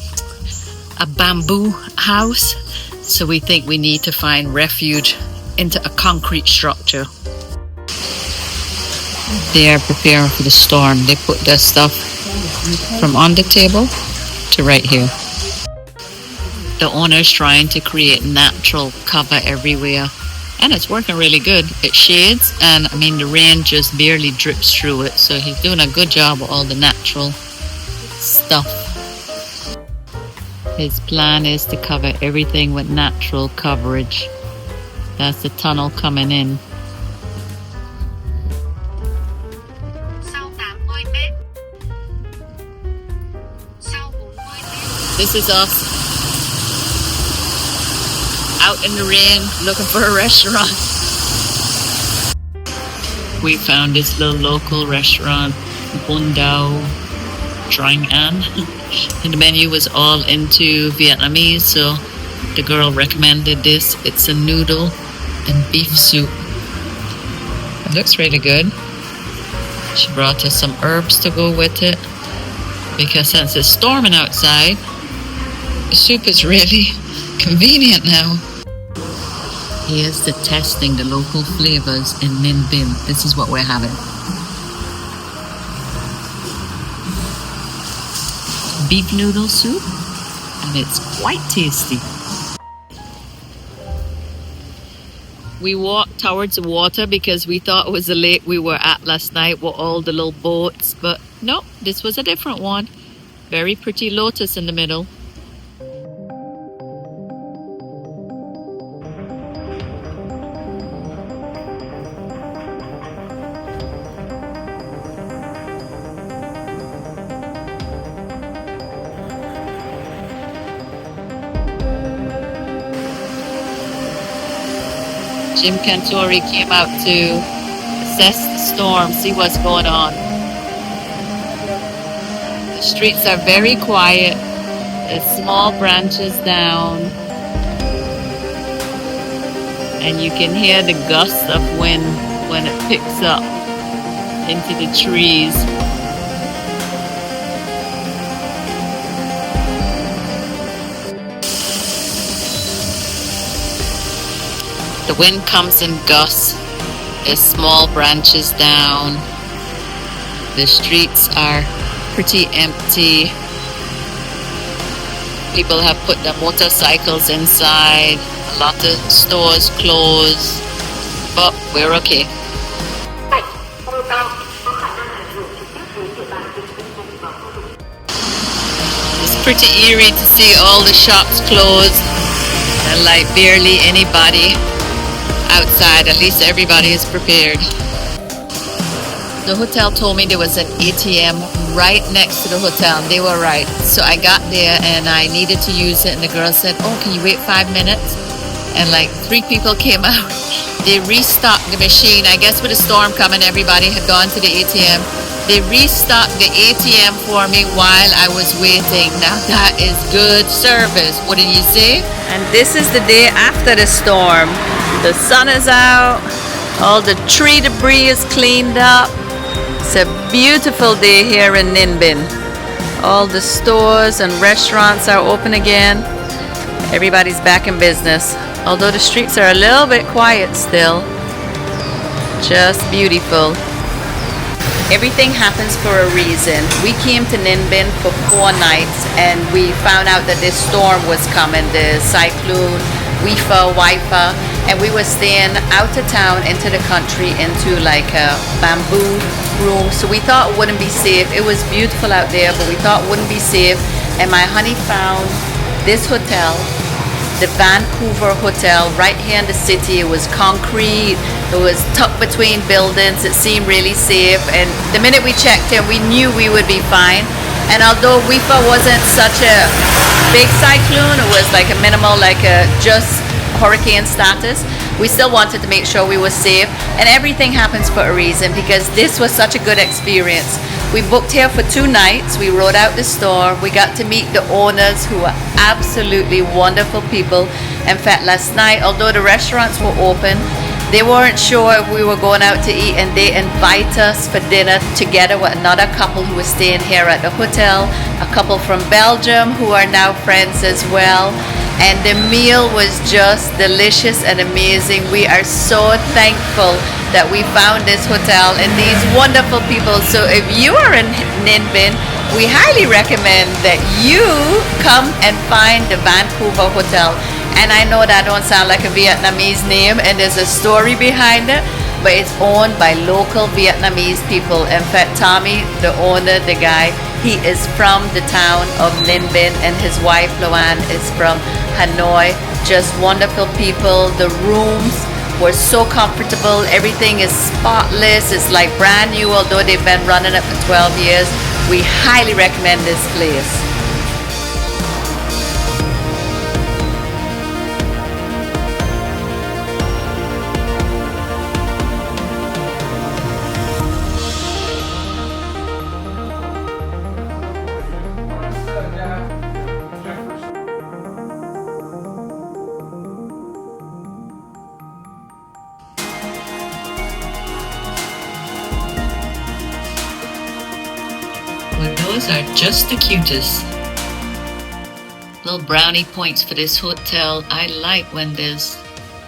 a bamboo house. So we think we need to find refuge into a concrete structure. They are preparing for the storm. They put their stuff from on the table to right here. The owner is trying to create natural cover everywhere, And it's working really good. It shades, and I mean the rain just barely drips through it, so he's doing a good job with all the natural stuff. His plan is to cover everything with natural coverage. That's the tunnel coming in. This is us out in the rain looking for a restaurant. We found this little local restaurant, Bundao Trang An. And the menu was all into Vietnamese, so the girl recommended this. It's a noodle and beef soup. It looks really good. She brought us some herbs to go with it, because since it's storming outside, the soup is really convenient now. Here's the testing the local flavors in Ninh Binh. This is what we're having. Beef noodle soup, and it's quite tasty. We walked towards the water because we thought it was the lake we were at last night with all the little boats, but no, this was a different one. Very pretty lotus in the middle. Jim Cantori came out to assess the storm, see what's going on. The streets are very quiet. There's small branches down. And you can hear the gusts of wind when it picks up into the trees. The wind comes in gusts. There's small branches down. The streets are pretty empty. People have put their motorcycles inside. A lot of stores closed. But we're okay. It's pretty eerie to see all the shops closed and like barely anybody outside. At least everybody is prepared. The hotel told me there was an ATM right next to the hotel, and they were right. So I got there and I needed to use it, and the girl said, "Oh, can you wait 5 minutes?" And like 3 people came out. They restocked the machine. I guess with the storm coming, everybody had gone to the ATM. They restocked the ATM for me while I was waiting. Now that is good service, wouldn't you say? And this is the day after the storm. The sun is out, all the tree debris is cleaned up. It's a beautiful day here in Ninh Binh. All the stores and restaurants are open again. Everybody's back in business. Although the streets are a little bit quiet still. Just beautiful. Everything happens for a reason. We came to Ninh Binh for 4 nights and we found out that this storm was coming, the Cyclone Wypha, and we were staying out of town into the country into like a bamboo room. So we thought it wouldn't be safe. It was beautiful out there, but we thought it wouldn't be safe. And my honey found this hotel, the Vancouver Hotel, right here in the city. It was concrete. It was tucked between buildings. It seemed really safe. And the minute we checked in, we knew we would be fine. And although Wypha wasn't such a big cyclone, it was like a minimal, like a just hurricane status, we still wanted to make sure we were safe. And everything happens for a reason, because this was such a good experience. We booked here for 2 nights. We rode out the storm. We got to meet the owners, who are absolutely wonderful people. In fact, last night, although the restaurants were open, they weren't sure if we were going out to eat, and they invite us for dinner together with another couple who was staying here at the hotel, a couple from Belgium who are now friends as well. And the meal was just delicious and amazing. We are so thankful that we found this hotel and these wonderful people. So if you are in Ninh Binh, we highly recommend that you come and find the Vancouver Hotel. And I know that don't sound like a Vietnamese name, and there's a story behind it, but it's owned by local Vietnamese people. In fact, Tommy, the owner, the guy, he is from the town of Ninh Binh, and his wife, Loan, is from Hanoi. Just wonderful people. The rooms were so comfortable. Everything is spotless. It's like brand new, although they've been running it for 12 years. We highly recommend this place. Well, those are just the cutest. Little brownie points for this hotel. I like when there's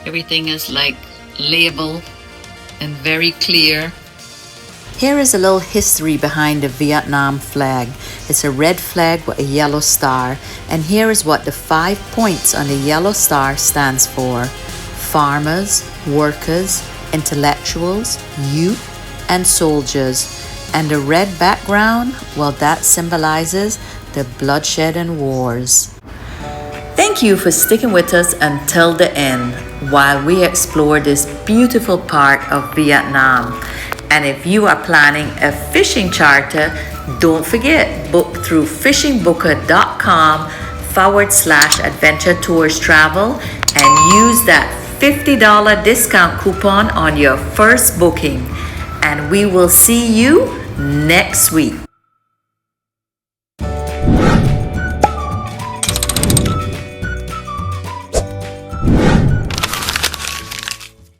everything is like labeled and very clear. Here is a little history behind the Vietnam flag. It's a red flag with a yellow star, and here is what the 5 points on the yellow star stands for. Farmers, workers, intellectuals, youth, and soldiers. And the red background, well, that symbolizes the bloodshed and wars. Thank you for sticking with us until the end while we explore this beautiful part of Vietnam. And if you are planning a fishing charter, don't forget, book through fishingbooker.com/adventure tours travel and use that $50 discount coupon on your first booking. And we will see you next week.